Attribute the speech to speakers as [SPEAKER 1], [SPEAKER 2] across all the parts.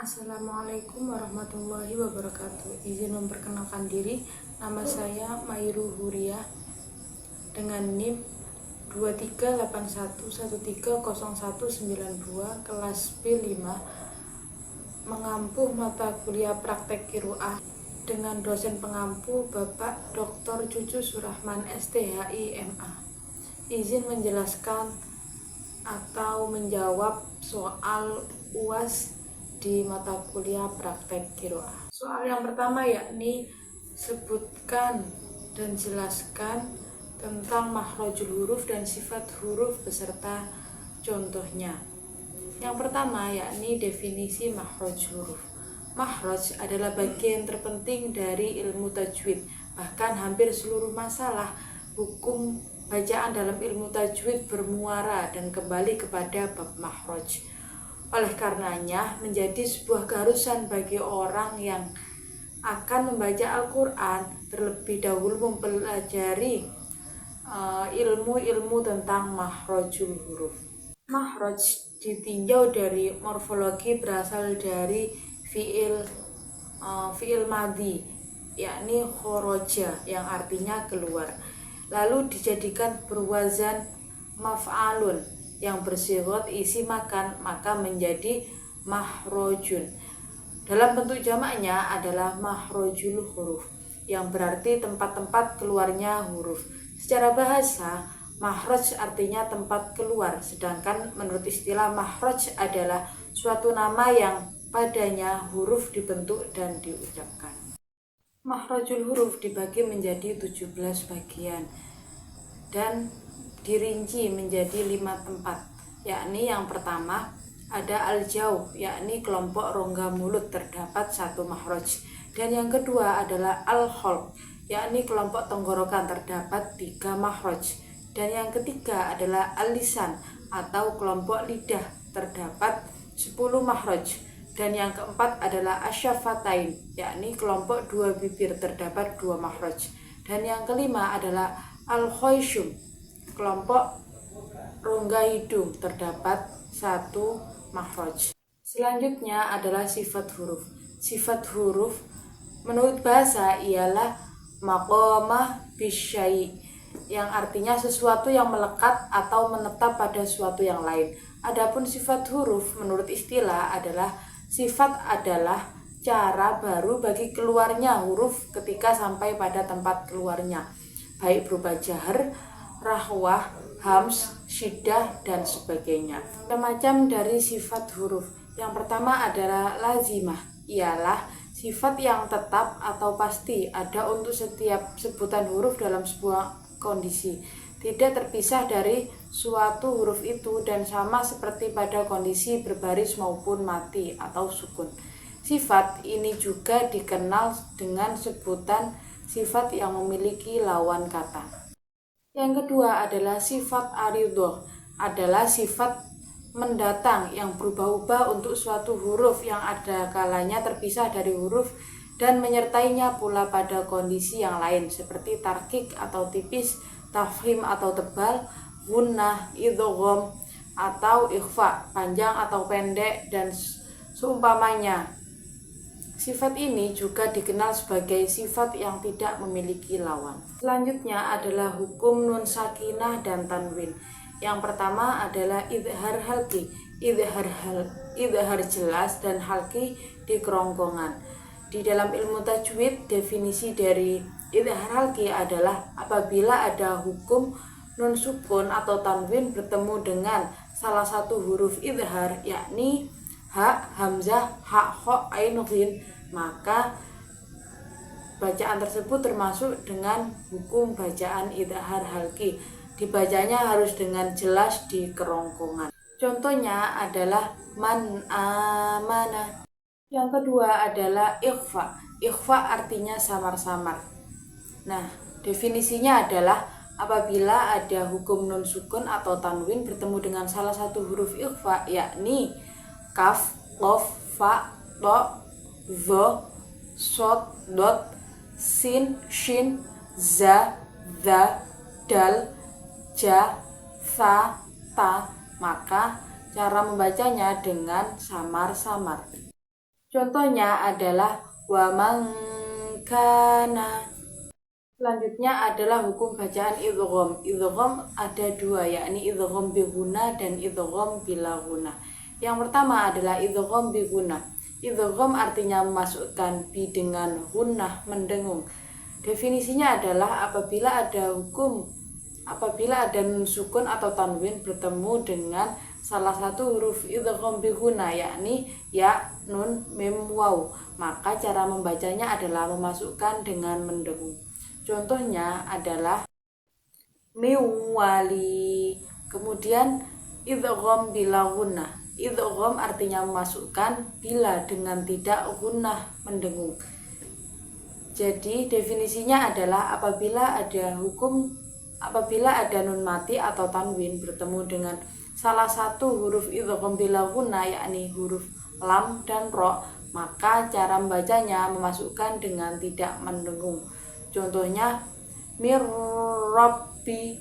[SPEAKER 1] Assalamualaikum warahmatullahi wabarakatuh. Izin memperkenalkan diri, nama saya Mayru Huriah dengan NIM 2381130192 kelas B5, mengampu mata kuliah praktek Qiraah dengan dosen pengampu Bapak Dr. Cucu Surahman STHI MA. Izin menjelaskan atau menjawab soal UAS di mata kuliah praktek Qiraah. Soal yang pertama yakni sebutkan dan jelaskan tentang makhrajul huruf dan sifat huruf beserta contohnya. Yang pertama yakni definisi makhraj huruf. Makhraj adalah bagian terpenting dari ilmu tajwid. Bahkan hampir seluruh masalah hukum bacaan dalam ilmu tajwid bermuara dan kembali kepada bab makhraj. Oleh karenanya menjadi sebuah keharusan bagi orang yang akan membaca Al-Quran terlebih dahulu mempelajari ilmu-ilmu tentang makhrajul huruf. Makhraj ditinjau dari morfologi berasal dari fiil madhi, yakni khoroja yang artinya keluar. Lalu dijadikan berwazan maf'alun yang bersighah isi makan, maka menjadi mahrojun. Dalam bentuk jamaknya adalah mahrojul huruf, yang berarti tempat-tempat keluarnya huruf. Secara bahasa, makhraj artinya tempat keluar, sedangkan menurut istilah makhraj adalah suatu nama yang padanya huruf dibentuk dan diucapkan. Makhrajul huruf dibagi menjadi 17 bagian dan dirinci menjadi 5 tempat, yakni yang pertama ada al-jauh, yakni kelompok rongga mulut terdapat 1 makhraj, dan yang kedua adalah al-khalq, yakni kelompok tenggorokan terdapat 3 makhraj, dan yang ketiga adalah al-lisan atau kelompok lidah terdapat 10 makhraj, dan yang keempat adalah asyafatain, yakni kelompok 2 bibir terdapat 2 makhraj, dan yang kelima adalah al-khayshum, kelompok rongga hidung terdapat 1 makhraj. Selanjutnya adalah sifat huruf. Sifat huruf menurut bahasa ialah maqamah bisyai, yang artinya sesuatu yang melekat atau menetap pada sesuatu yang lain. Adapun sifat huruf menurut istilah adalah cara baru bagi keluarnya huruf ketika sampai pada tempat keluarnya, baik berupa jahar, rahwah, hams, syiddah, dan sebagainya. Macam dari sifat huruf. Yang pertama adalah lazimah, ialah sifat yang tetap atau pasti ada untuk setiap sebutan huruf dalam sebuah kondisi, tidak terpisah dari suatu huruf itu dan sama seperti pada kondisi berbaris maupun mati atau sukun. Sifat ini juga dikenal dengan sebutan sifat yang memiliki lawan kata. Yang kedua adalah sifat aridhoh, adalah sifat mendatang yang berubah-ubah untuk suatu huruf yang ada kalanya terpisah dari huruf dan menyertainya pula pada kondisi yang lain seperti tarkik atau tipis, tafhim atau tebal, gunnah, idgham atau ikhfa, panjang atau pendek, dan seumpamanya. Sifat ini juga dikenal sebagai sifat yang tidak memiliki lawan. Selanjutnya adalah hukum nun sakinah dan tanwin. Yang pertama adalah idhar halki, idhar jelas dan halki di kerongkongan. Di dalam ilmu tajwid, definisi dari idhar halki adalah apabila ada hukum nun sukun atau tanwin bertemu dengan salah satu huruf idhar, yakni ha, hamzah, ha, kho, ain, ghin, maka bacaan tersebut termasuk dengan hukum bacaan idhar halki. Dibacanya harus dengan jelas di kerongkongan. Contohnya adalah man amana. Yang kedua adalah ikhfa. Ikhfa artinya samar-samar. Nah, definisinya adalah apabila ada hukum nun sukun atau tanwin bertemu dengan salah satu huruf ikhfa, yakni kaf, qaf, fa, to, zo, sod, dot, sin, shin, za, dha, dal, ja, sa, ta, maka cara membacanya dengan samar-samar. Contohnya adalah wa mangkana. Selanjutnya adalah hukum bacaan idgham. Idgham ada dua, yakni idgham bi ghunna dan idgham bila ghunna. Yang pertama adalah idgham bi ghunna. Idgham artinya memasukkan bi dengan ghunnah, mendengung. Definisinya adalah apabila ada nun sukun atau tanwin bertemu dengan salah satu huruf idgham bi ghunna, yakni ya, nun, mim, waw, maka cara membacanya adalah memasukkan dengan mendengung. Contohnya adalah miwali. Kemudian idgham bila ghunnah. Idgham artinya memasukkan bila dengan tidak ghunnah, mendengung. Jadi definisinya adalah apabila ada nun mati atau tanwin bertemu dengan salah satu huruf idgham bila ghunnah, yakni huruf lam dan ro, maka cara membacanya memasukkan dengan tidak mendengung. Contohnya mir rabbi.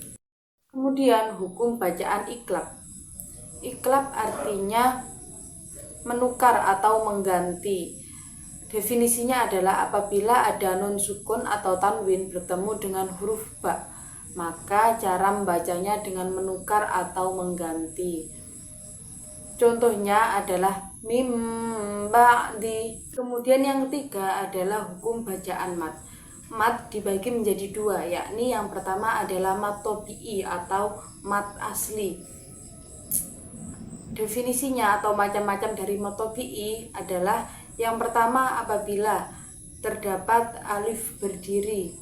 [SPEAKER 1] Kemudian hukum bacaan iklab. Iklab artinya menukar atau mengganti. Definisinya adalah apabila ada nun sukun atau tanwin bertemu dengan huruf ba, maka cara membacanya dengan menukar atau mengganti. Contohnya adalah mim ba'di. Kemudian yang ketiga adalah hukum bacaan mat. Mat dibagi menjadi dua, yakni yang pertama adalah mat tobi'i atau mat asli. Definisinya atau macam-macam dari mat tobi'i adalah yang pertama apabila terdapat alif berdiri.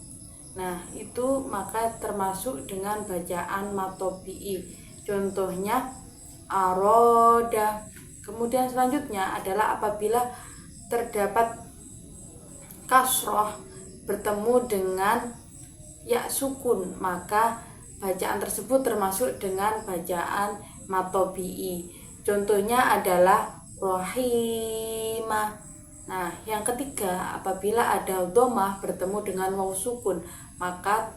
[SPEAKER 1] Nah, itu maka termasuk dengan bacaan mat tobi'i. Contohnya aroda. Kemudian selanjutnya adalah apabila terdapat kasroh bertemu dengan ya sukun, maka bacaan tersebut termasuk dengan bacaan mat tobi'i. Contohnya adalah rohimah. Nah, yang ketiga apabila ada dhammah bertemu dengan waw sukun, maka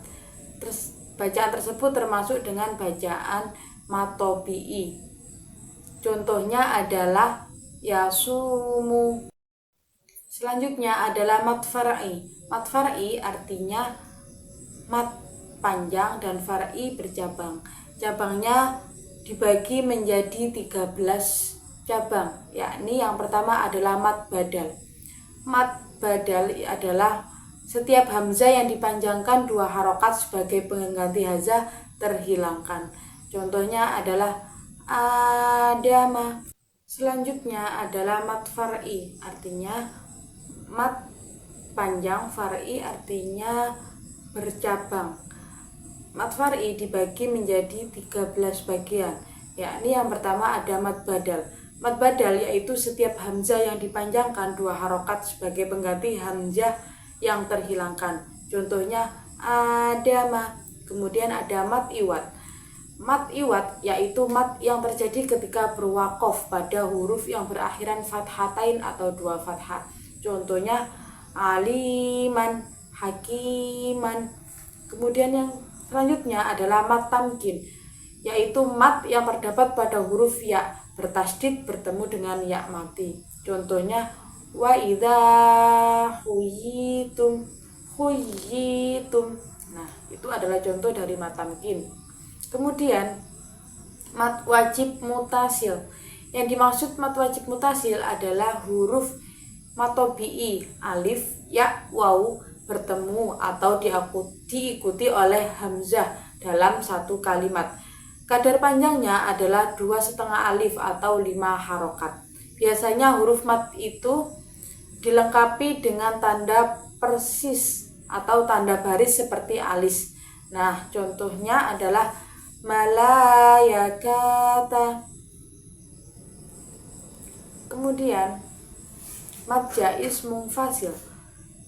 [SPEAKER 1] bacaan tersebut termasuk dengan bacaan mat tobi'i. Contohnya adalah yasumu. Selanjutnya adalah mat far'i. Mat far'i artinya mat panjang dan far'i bercabang. Cabangnya dibagi menjadi 13 cabang, yakni yang pertama adalah mat badal. Mat badal adalah setiap hamzah yang dipanjangkan 2 harokat sebagai pengganti hamzah terhilangkan. Contohnya adalah adama. Selanjutnya adalah mat far'i, artinya mat panjang, far'i artinya bercabang. Mat far'i dibagi menjadi 13 bagian, yakni yang pertama ada mat badal. Mat badal yaitu setiap hamzah yang dipanjangkan 2 harokat sebagai pengganti hamzah yang terhilangkan. Contohnya adama. Kemudian ada mat iwad. Mat iwad yaitu mat yang terjadi ketika berwakof pada huruf yang berakhiran fathatain atau 2 fathah. Contohnya aliman, hakiman. Kemudian yang selanjutnya adalah mat tamkin, yaitu mat yang terdapat pada huruf ya bertasdid bertemu dengan ya mati. Contohnya wa idza huyitum. Nah, itu adalah contoh dari mat tamkin. Kemudian mat wajib mutasil. Yang dimaksud mat wajib mutasil adalah huruf mat tobi'i, alif, ya, waw bertemu atau diikuti oleh hamzah dalam satu kalimat. Kadar panjangnya adalah 2,5 alif atau 5 harokat. Biasanya huruf mat itu dilengkapi dengan tanda persis atau tanda baris seperti alis. Nah, contohnya adalah malayakata. Kemudian mat jaiz munfasil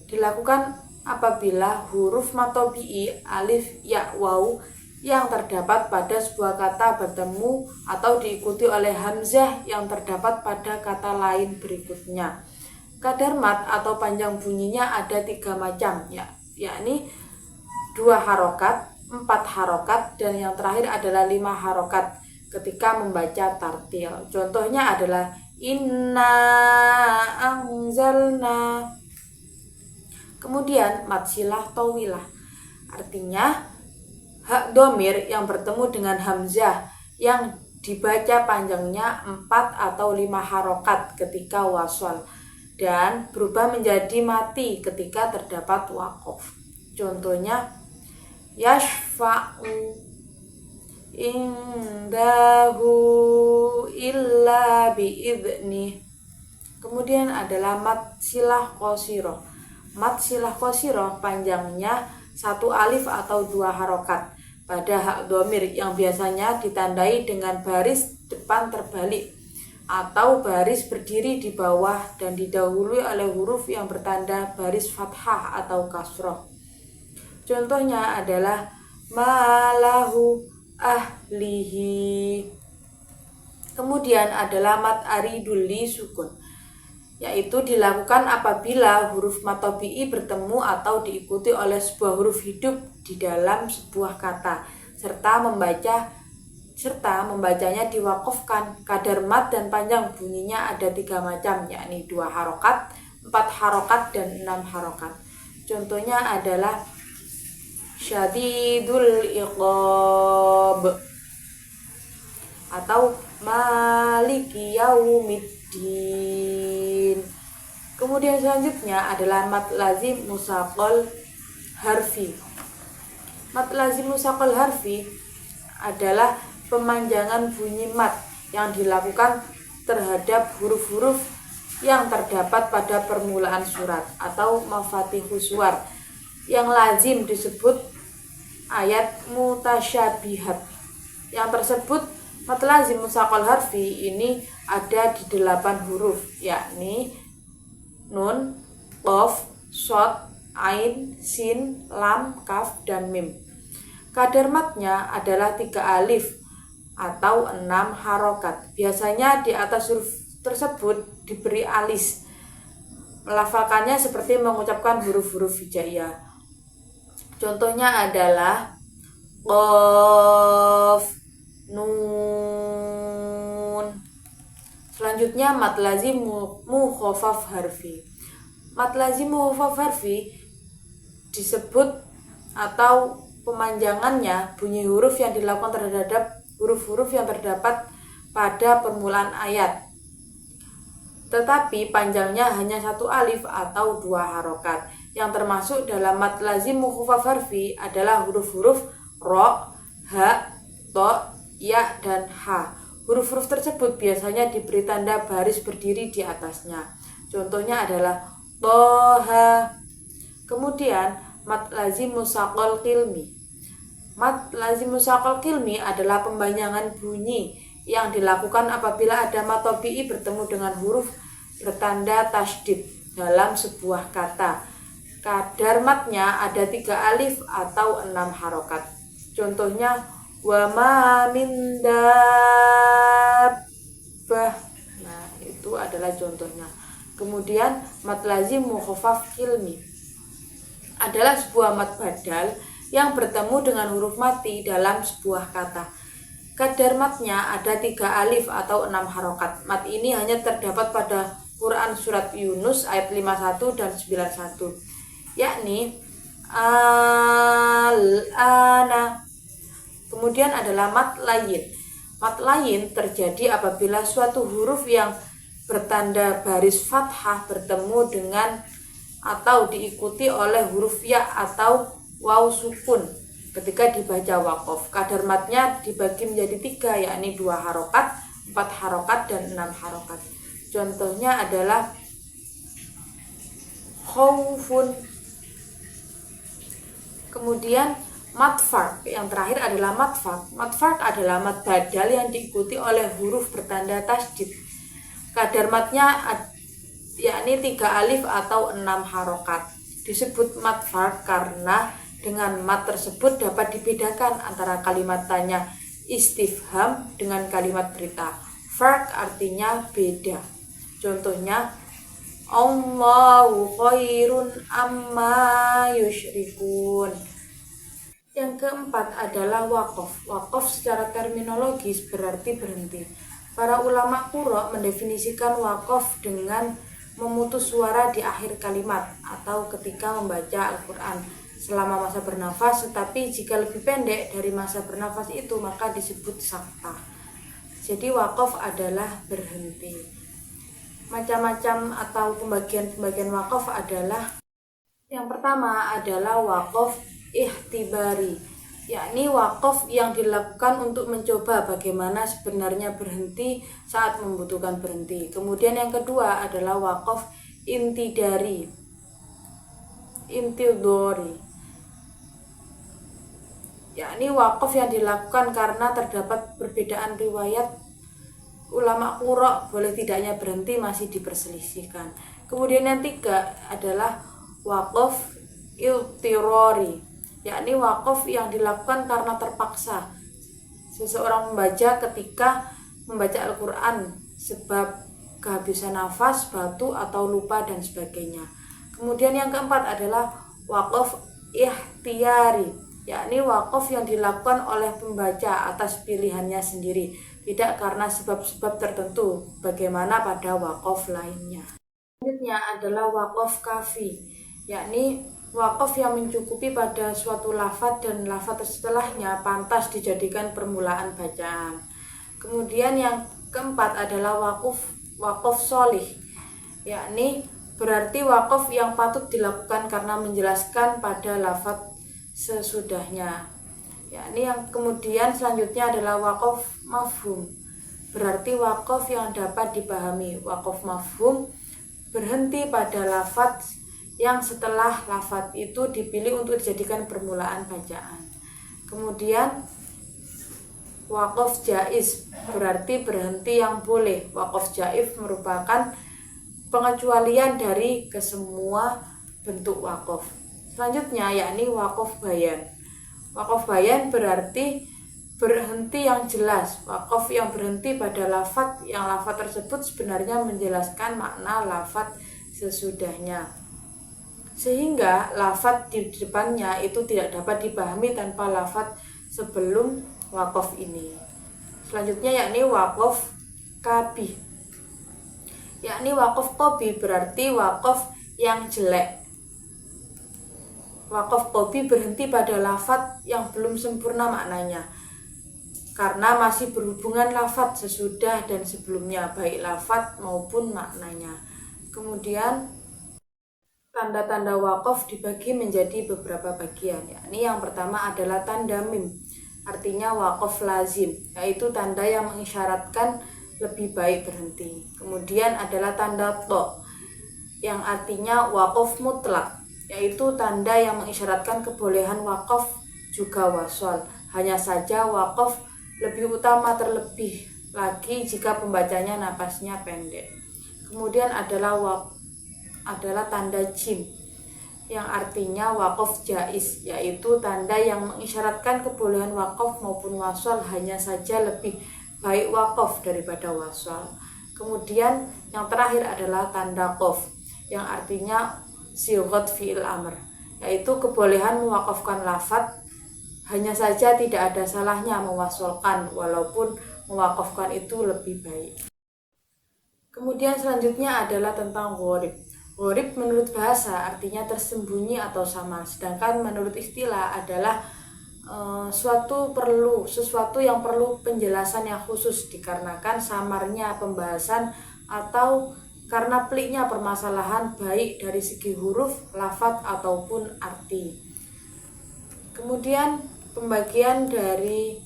[SPEAKER 1] dilakukan apabila huruf mat tobi'i, alif, ya, waw yang terdapat pada sebuah kata bertemu atau diikuti oleh hamzah yang terdapat pada kata lain berikutnya. Kadar mat atau panjang bunyinya ada 3 macam, yakni 2 harokat, 4 harokat, dan yang terakhir adalah 5 harokat ketika membaca tartil. Contohnya adalah inna anzalna. Kemudian mat silah tawilah, artinya hak domir yang bertemu dengan hamzah yang dibaca panjangnya 4 atau 5 harokat ketika wasol dan berubah menjadi mati ketika terdapat waqaf. Contohnya yashfa'u indahu illa biidnih. Kemudian adalah mat silah qasiroh. Mat silah qasiroh panjangnya 1 alif atau 2 harokat pada hak domir yang biasanya ditandai dengan baris depan terbalik atau baris berdiri di bawah dan didahului oleh huruf yang bertanda baris fathah atau kasroh. Contohnya adalah malahu ahlihi. Kemudian adalah mat aridul li sukun, yaitu dilakukan apabila huruf mat tabi'i bertemu atau diikuti oleh sebuah huruf hidup di dalam sebuah kata serta membacanya diwaqafkan. Kadar mat dan panjang bunyinya ada 3 macam, yakni 2 harokat, 4 harokat, dan 6 harokat. Contohnya adalah syadidul iqab atau maliki yaumiddin. Kemudian selanjutnya adalah mat lazim musaqal harfi. Mat lazim musaqal harfi adalah pemanjangan bunyi mat yang dilakukan terhadap huruf-huruf yang terdapat pada permulaan surat atau mafatihus suwar yang lazim disebut ayat mutasyabihat. Yang tersebut mat lazim musaqal harfi ini ada di 8 huruf, yakni nun, qaf, shad, ain, sin, lam, kaf, dan mim. Kadar matnya adalah 3 alif atau 6 harokat. Biasanya di atas huruf tersebut diberi alis. Melafalkannya seperti mengucapkan huruf-huruf hijaiyah. Contohnya adalah qaf, nun. Selanjutnya mat lazim mukhaffaf harfi. Mat lazim mukhaffaf harfi disebut atau pemanjangannya bunyi huruf yang dilakukan terhadap huruf-huruf yang terdapat pada permulaan ayat, tetapi panjangnya hanya 1 alif atau 2 harokat. Yang termasuk dalam mat lazim mukhaffaf harfi adalah huruf-huruf ro, ha, to, ya, dan ha. Huruf-huruf tersebut biasanya diberi tanda baris berdiri di atasnya. Contohnya adalah toha. Kemudian mat lazim musaqal qilmi. Mat lazim musaqal qilmi adalah pembanjangan bunyi yang dilakukan apabila ada mat tabi'i bertemu dengan huruf bertanda tasydid dalam sebuah kata. Kadar matnya ada 3 alif atau 6 harokat. Contohnya wa ma min dabbah. Nah, itu adalah contohnya. Kemudian mat lazim mukhaffaf qilmi adalah sebuah mat badal yang bertemu dengan huruf mati dalam sebuah kata. Kadar matnya ada 3 alif atau 6 harokat. Mat ini hanya terdapat pada Quran surat Yunus ayat 51 dan 91, yakni al-ana. Kemudian adalah mat layin. Mat layin terjadi apabila suatu huruf yang bertanda baris fathah bertemu dengan atau diikuti oleh huruf ya atau waw sukun ketika dibaca waqaf. Kadar matnya dibagi menjadi 3, yakni 2 harokat, 4 harokat, dan 6 harokat. Contohnya adalah khaufun. Kemudian mat farq yang terakhir adalah mat farq. Mat farq adalah mat badal yang diikuti oleh huruf bertanda tasydid. Kadar matnya yakni 3 alif atau 6 harokat. Disebut mat farq karena dengan mat tersebut dapat dibedakan antara kalimat tanya istifham dengan kalimat berita. Farq artinya beda. Contohnya Allahu khairun amma yusyrikun. Yang keempat adalah waqaf. Waqaf secara terminologis berarti berhenti. Para ulama qurra mendefinisikan waqaf dengan memutus suara di akhir kalimat atau ketika membaca Al-Quran selama masa bernafas, tetapi jika lebih pendek dari masa bernafas itu maka disebut sakta. Jadi waqaf adalah berhenti. Macam-macam atau pembagian-pembagian waqaf adalah, yang pertama adalah waqaf ihtibari, yakni waqaf yang dilakukan untuk mencoba bagaimana sebenarnya berhenti saat membutuhkan berhenti. Kemudian yang kedua adalah waqaf intidori, yakni waqaf yang dilakukan karena terdapat perbedaan riwayat ulama qura, boleh tidaknya berhenti masih diperselisihkan. Kemudian yang tiga adalah waqaf iltirori, yakni waqaf yang dilakukan karena terpaksa seseorang membaca ketika membaca Al-Quran sebab kehabisan nafas, batu, atau lupa dan sebagainya. Kemudian yang keempat adalah waqaf ikhtiyari, yakni waqaf yang dilakukan oleh pembaca atas pilihannya sendiri, tidak karena sebab-sebab tertentu bagaimana pada waqaf lainnya. Selanjutnya adalah waqaf kafi, yakni waqaf yang mencukupi pada suatu lafadz dan lafadz setelahnya pantas dijadikan permulaan bacaan. Kemudian yang keempat adalah waqaf sholih, yakni berarti waqaf yang patut dilakukan karena menjelaskan pada lafadz sesudahnya. Yakni yang kemudian selanjutnya adalah waqaf mafhum, berarti waqaf yang dapat dipahami. Waqaf mafhum berhenti pada lafadz yang setelah lafadz itu dipilih untuk dijadikan permulaan bacaan. Kemudian waqaf jaiz berarti berhenti yang boleh. Waqaf jaiz merupakan pengecualian dari kesemua bentuk waqaf. Selanjutnya yakni waqaf bayan. Waqaf bayan berarti berhenti yang jelas. Waqaf yang berhenti pada lafadz yang lafadz tersebut sebenarnya menjelaskan makna lafadz sesudahnya, sehingga lafadz di depannya itu tidak dapat dipahami tanpa lafadz sebelum waqaf ini. Selanjutnya yakni waqaf qabih, yakni waqaf qabih berarti waqaf yang jelek. Waqaf qabih berhenti pada lafadz yang belum sempurna maknanya, karena masih berhubungan lafadz sesudah dan sebelumnya, baik lafadz maupun maknanya. Kemudian tanda-tanda waqaf dibagi menjadi beberapa bagian, yakni yang pertama adalah tanda mim, artinya waqaf lazim, yaitu tanda yang mengisyaratkan lebih baik berhenti. Kemudian adalah tanda to, yang artinya waqaf mutlak, yaitu tanda yang mengisyaratkan kebolehan waqaf juga wasol, hanya saja waqaf lebih utama terlebih lagi jika pembacanya napasnya pendek. Kemudian adalah tanda jim, yang artinya waqaf jaiz, yaitu tanda yang mengisyaratkan kebolehan waqaf maupun wasol, hanya saja lebih baik waqaf daripada wasol. Kemudian yang terakhir adalah tanda qaf, yang artinya sighat fi'il amr, yaitu kebolehan mewaqafkan lafadz, hanya saja tidak ada salahnya mewasolkan walaupun mewaqafkan itu lebih baik. Kemudian selanjutnya adalah tentang gharib. Gharib menurut bahasa artinya tersembunyi atau samar, sedangkan menurut istilah adalah sesuatu yang perlu penjelasan yang khusus dikarenakan samarnya pembahasan atau karena peliknya permasalahan baik dari segi huruf, lafadz ataupun arti. Kemudian pembagian dari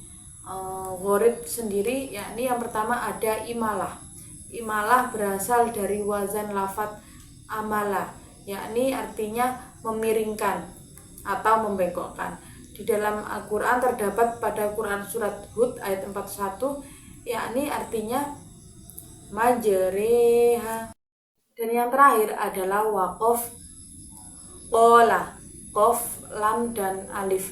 [SPEAKER 1] gharib sendiri, yakni yang pertama ada imalah. Imalah berasal dari wazan lafadz amalah, yakni artinya memiringkan atau membengkokkan. Di dalam Al-Quran terdapat pada Quran surat Hud ayat 41, yakni artinya majreha. Dan yang terakhir adalah waqaf qola, qaf, lam, dan alif,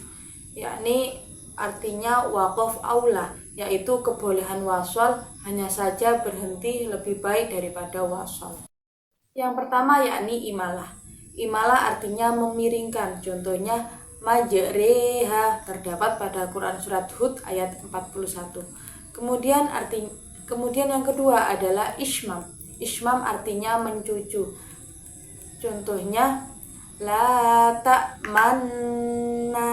[SPEAKER 1] yakni artinya waqaf aula, yaitu kebolehan wasol, hanya saja berhenti lebih baik daripada wasol. Yang pertama yakni imalah. Imalah artinya memiringkan, contohnya majreha terdapat pada Quran surat Hud ayat 41. Kemudian yang kedua adalah ismam. Ismam artinya mencucu. Contohnya la ta'manna.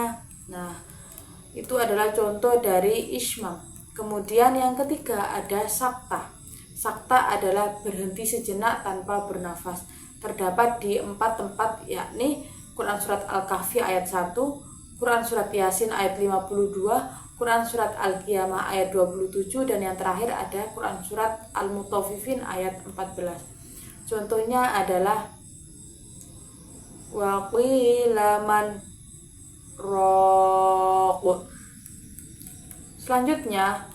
[SPEAKER 1] Nah, itu adalah contoh dari ismam. Kemudian yang ketiga ada sakta. Sakta adalah berhenti sejenak tanpa bernafas. Terdapat di 4 tempat, yakni Quran Surat Al-Kahfi ayat 1, Quran Surat Yasin ayat 52, Quran Surat Al-Qiyamah ayat 27, dan yang terakhir ada Quran Surat Al-Mutaffifin ayat 14. Contohnya adalah wa qila man raq. Selanjutnya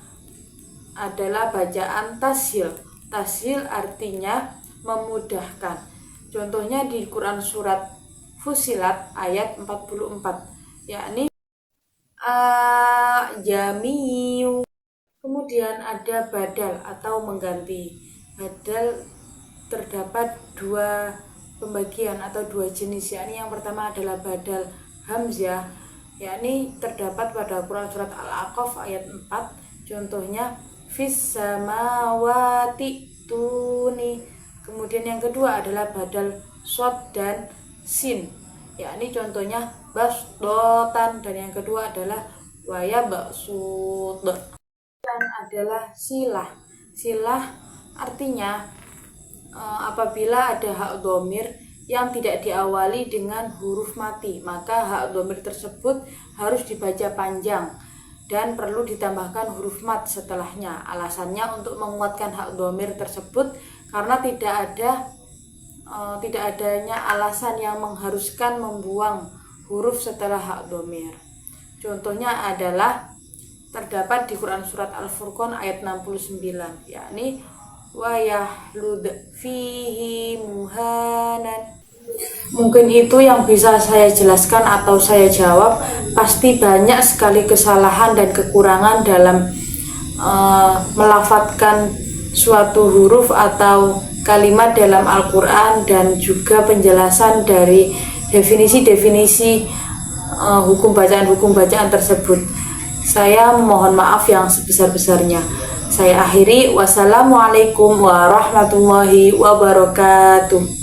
[SPEAKER 1] adalah bacaan tashil. Tashil artinya memudahkan. Contohnya di Quran Surat Fusilat ayat 44, yakni jamiu. Kemudian ada badal atau mengganti. Badal terdapat 2 pembagian atau 2 jenis, yakni yang pertama adalah badal hamzah, yakni terdapat pada Quran Surat Al-A'qaf ayat 4. Contohnya fis samawati tuni. Kemudian yang kedua adalah badal shad dan sin, yakni contohnya basdotan, dan yang kedua adalah waya baksud. Dan adalah silah. Silah artinya apabila ada hak dhamir yang tidak diawali dengan huruf mati, maka hak dhamir tersebut harus dibaca panjang dan perlu ditambahkan huruf mat setelahnya. Alasannya untuk menguatkan hak dhamir tersebut karena tidak adanya alasan yang mengharuskan membuang huruf setelah hak dhamir. Contohnya adalah terdapat di Quran Surat Al-Furqan ayat 69, yakni wa yahlud fihi muhanan. Mungkin itu yang bisa saya jelaskan atau saya jawab. Pasti banyak sekali kesalahan dan kekurangan dalam melafadzkan suatu huruf atau kalimat dalam Al-Quran, dan juga penjelasan dari definisi-definisi hukum bacaan tersebut. Saya mohon maaf yang sebesar-besarnya. Saya akhiri. Wassalamualaikum warahmatullahi wabarakatuh.